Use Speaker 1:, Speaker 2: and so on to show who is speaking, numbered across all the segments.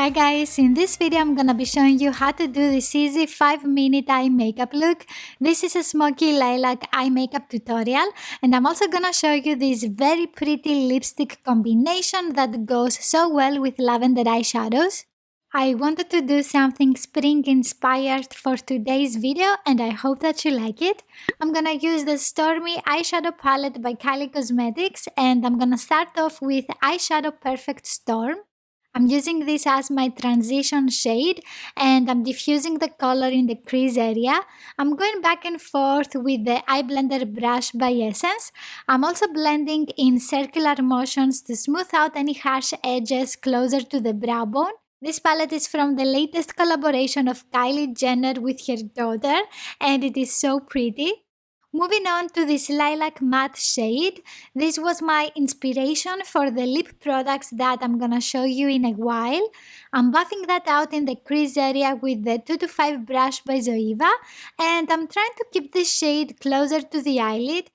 Speaker 1: Hi guys, in this video I'm gonna be showing you how to do this easy 5-minute eye makeup look. This is a Smokey Lilac Eye Makeup tutorial, and I'm also gonna show you this very pretty lipstick combination that goes so well with lavender eyeshadows. I wanted to do something spring inspired for today's video and I hope that you like it. I'm gonna use the Stormi eyeshadow palette by Kylie Cosmetics and I'm gonna start off with Eyeshadow Perfect Storm. I'm using this as my transition shade and I'm diffusing the color in the crease area. I'm going back and forth with the eye blender brush by Essence. I'm also blending in circular motions to smooth out any harsh edges closer to the brow bone. This palette is from the latest collaboration of Kylie Jenner with her daughter and it is so pretty. Moving on to this lilac matte shade, this was my inspiration for the lip products that I'm gonna show you in a while. I'm buffing that out in the crease area with the 225 brush by Zoeva and I'm trying to keep the shade closer to the eyelid.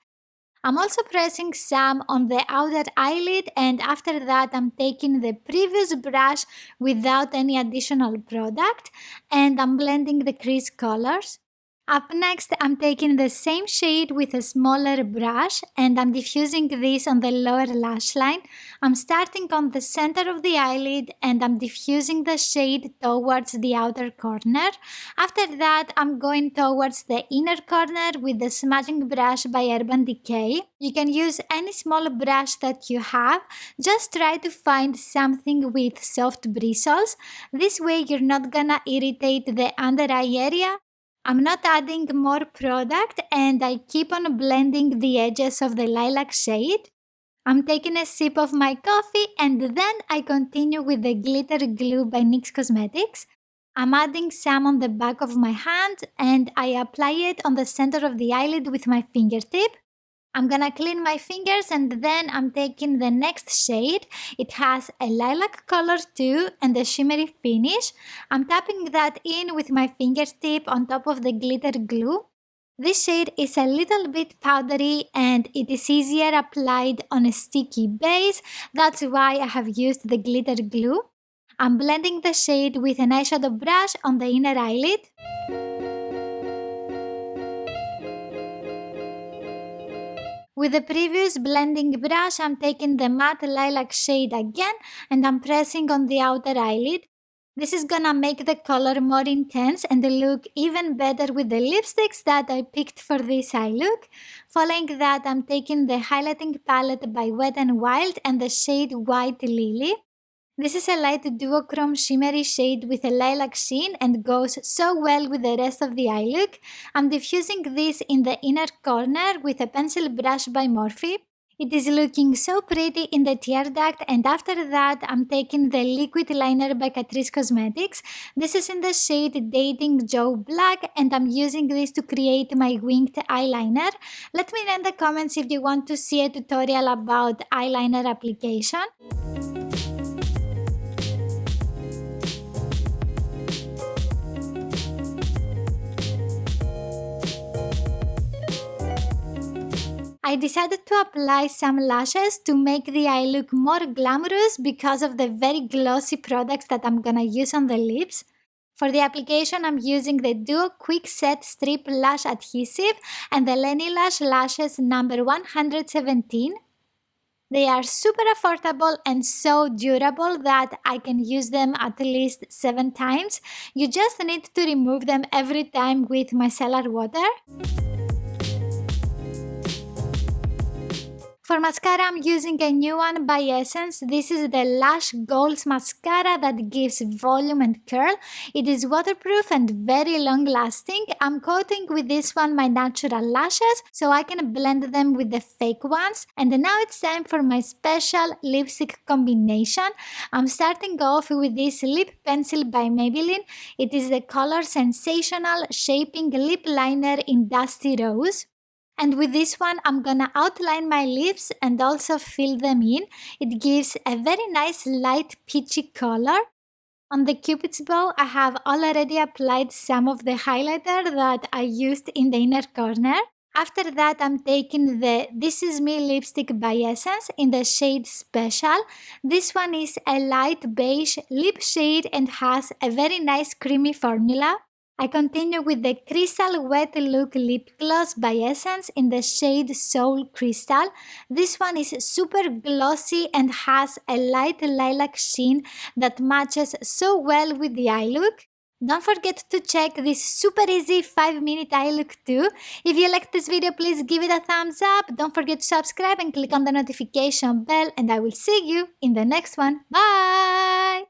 Speaker 1: I'm also pressing some on the outer eyelid and after that I'm taking the previous brush without any additional product and I'm blending the crease colors. Up next, I'm taking the same shade with a smaller brush and I'm diffusing this on the lower lash line. I'm starting on the center of the eyelid and I'm diffusing the shade towards the outer corner. After that, I'm going towards the inner corner with the smudging brush by Urban Decay. You can use any small brush that you have. Just try to find something with soft bristles. This way, you're not gonna irritate the under eye area. I'm not adding more product and I keep on blending the edges of the lilac shade. I'm taking a sip of my coffee and then I continue with the glitter glue by NYX Cosmetics. I'm adding some on the back of my hand and I apply it on the center of the eyelid with my fingertip. I'm gonna clean my fingers and then I'm taking the next shade. It has a lilac color too and a shimmery finish. I'm tapping that in with my fingertip on top of the glitter glue. This shade is a little bit powdery and it is easier applied on a sticky base. That's why I have used the glitter glue. I'm blending the shade with an eyeshadow brush on the inner eyelid. With the previous blending brush, I'm taking the matte lilac shade again and I'm pressing on the outer eyelid. This is gonna make the color more intense and look even better with the lipsticks that I picked for this eye look. Following that, I'm taking the highlighting palette by Wet n Wild and the shade White Lily. This is a light duochrome shimmery shade with a lilac sheen and goes so well with the rest of the eye look. I'm diffusing this in the inner corner with a pencil brush by Morphe. It is looking so pretty in the tear duct and after that I'm taking the liquid liner by Catrice Cosmetics. This is in the shade Dating Joe Black and I'm using this to create my winged eyeliner. Let me know in the comments if you want to see a tutorial about eyeliner application. I decided to apply some lashes to make the eye look more glamorous because of the very glossy products that I'm gonna use on the lips. For the application, I'm using the Duo Quick Set Strip Lash Adhesive and the Lenilash Lashes number 117. They are super affordable and so durable that I can use them at least 7 times. You just need to remove them every time with micellar water. For mascara, I'm using a new one by Essence. This is the Lash Goals Mascara that gives volume and curl. It is waterproof and very long lasting. I'm coating with this one my natural lashes so I can blend them with the fake ones. And now it's time for my special lipstick combination. I'm starting off with this lip pencil by Maybelline. It is the color Sensational Shaping Lip Liner in Dusty Rose. And with this one, I'm gonna outline my lips and also fill them in. It gives a very nice light peachy color. On the cupid's bow, I have already applied some of the highlighter that I used in the inner corner. After that, I'm taking the This Is Me lipstick by Essence in the shade Special. This one is a light beige lip shade and has a very nice creamy formula. I continue with the Crystal Wet Look Lip Gloss by Essence in the shade Soul Crystal. This one is super glossy and has a light lilac sheen that matches so well with the eye look. Don't forget to check this super easy 5-minute eye look too. If you liked this video, please give it a thumbs up. Don't forget to subscribe and click on the notification bell, and I will see you in the next one. Bye!